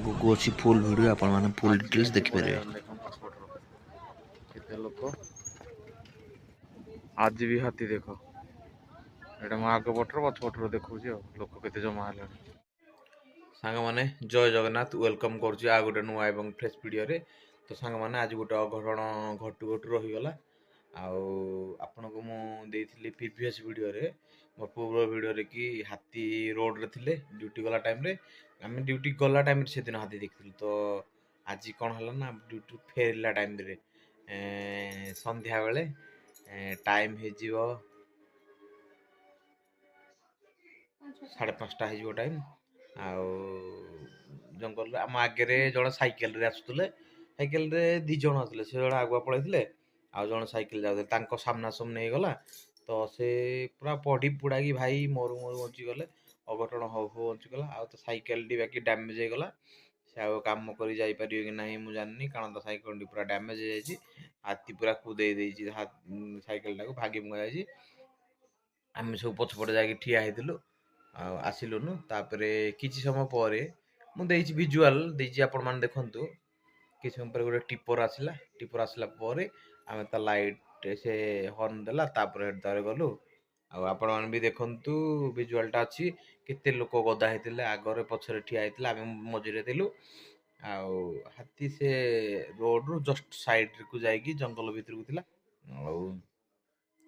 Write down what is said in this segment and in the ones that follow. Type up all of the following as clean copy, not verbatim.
आगको अच्छी full video आपण माने फुल डिटेल्स देखिपारे। केते लोक आज भी हाथी देख एटा मैं आग पटर पछ पटर देखुची लोक केते जमा हेले सांग माने जय जगन्नाथ वेलकम करूची आ गोटे नुआ एवं फ्रेश वीडियो रे। तो सांग माने आज गोटे अघटन घटू घटू रही गला आपण को मु देइथिली प्रीवियस वीडियो रे मो पूर्व वीडियो रे कि हाथी रोड रे थिले ड्यूटी गला टाइम रे आम ड्यूटी गला टाइम से दिन हाथी देखिलु। तो आज कौन है ना ड्यूटी फेरला टाइम रे संध्या बेले टाइम हो 5:30 हो टाइम आउ जंगल आम आगे जन साइकेल रे आसुले साइकेल रे दी जन आसले से जन आगुआ पड़े आउ जन साइकेल जाते सामना सामने गला। तो से पूरा पढ़ी पुड़ा कि भाई मोर मोर बची गले अघटन हो हो बची गला आ तो साइकेल टी बाकी डैमेज हो गला से आ काम कर जाई परियो कि नहीं मु जाननी कारण तो साइकेल टी पूरा डैमेज हो जाई हाथी पूरा कुदेई देइछि साइकेल टाको भागी मुआ जाइछि। आम सब पछपटे जाके ठिया हेतिलु आसिलुनु तापरे किछि समय पर मु देइछि विजुअल देइछि आपण मान देखंतु किछि समय पर गोटे टिपर आसला पर आमे ता लाइट से हॉर्न देला तापरे हेडर गलु आपण मान भी देखंतु विजुअलटा अछि केते लोक गदा हेतिले आगरे पछरे ठिया हेतिले आमे मझिरे थिलु आउ हाथी से रोड रु जस्ट साइड को जाइकी जंगल भीतर को थिला आउ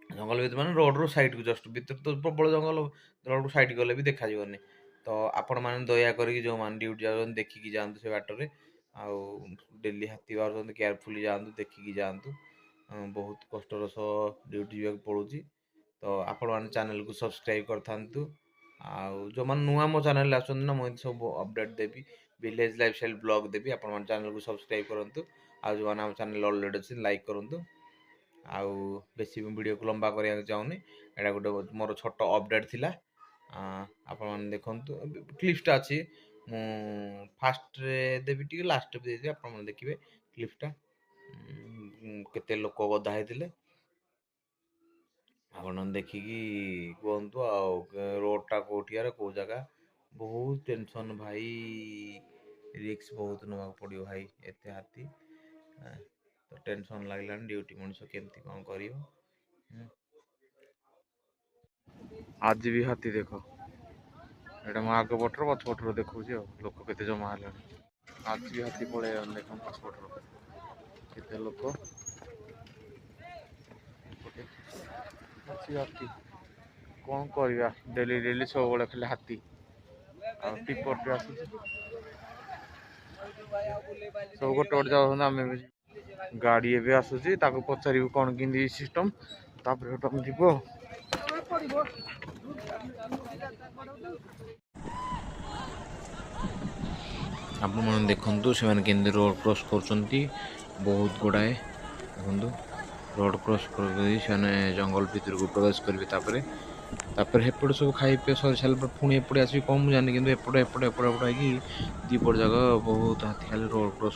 जंगल भीतर माने रोड रो साइड को जस्ट भीतर तो प्रबल जंगल रोड साइड गले भी देखा जीवनी। तो आपण माने दया करी जो मान ड्यूटी जाउन देखि जांतु से बाटर रे आउ डेली हाथी बार केयरफुली जांतु देखि जांतु बहुत कष्टर सह ड्यूटी जाक पड़ुची। तो आपण माने चैनल को सब्सक्राइब करथांतु आउ जो मान नुआ मो चैनल आछन ना मोइ सब अपडेट देबी विलेज लाइफस्टाइल ब्लॉग देबी आपण मान चैनल को सब्सक्राइब करंतु आउ जो मान हम चैनल ऑलरेडी अछि लाइक करंतु आउ बेसी वीडियो को लंबा करिया चाहूनी एटा गोटे मोर छोट अपडेट थिला आपण माने देखंतु क्लिप्सटा अछि मु फास्ट रे देबी टी लास्ट पे देबी आपण माने देखिबे क्लिप्सटा केते लोक गदा हेतिले आपण देखि कि कोंतु आ रोडटा कोठियार को जगह बहुत टेंशन भाई रिस्क बहुत नवा पड़ियो भाई एते हाथी तो टेंशन लागला ड्यूटी मनुष्य केमती कौन करियो। आज भी हाथी देख एटा मैं आग पटर पछ पटर देखुची लोक केते जमा हेले आज भी हाथी पळे देख पछ पटर केते लोक अच्छी हाथी कौन करिया डेली डेली सब बळे खाली हाथी आ टिपर पे आसी सब गोटे गोटे जाउ आमे गाड़ी एबे आसुची ताको पचारिबु कोन किंदी सिस्टम तापर हम जीवो आपण मन देखंतु से माने केंद्र रोड क्रॉस करचंती बहुत गुडाए देखंतु रोड क्रॉस कर से जंगल भीतर को प्रवेश करबे तापर हेपड़ सब खाई पे सरी साल पर पुणी एपड़े आसी कम जाने कि एपड़े एपड़े एपड़े एपड़े की दीपड़ जगह बहुत हाथी खाली रोड क्रॉस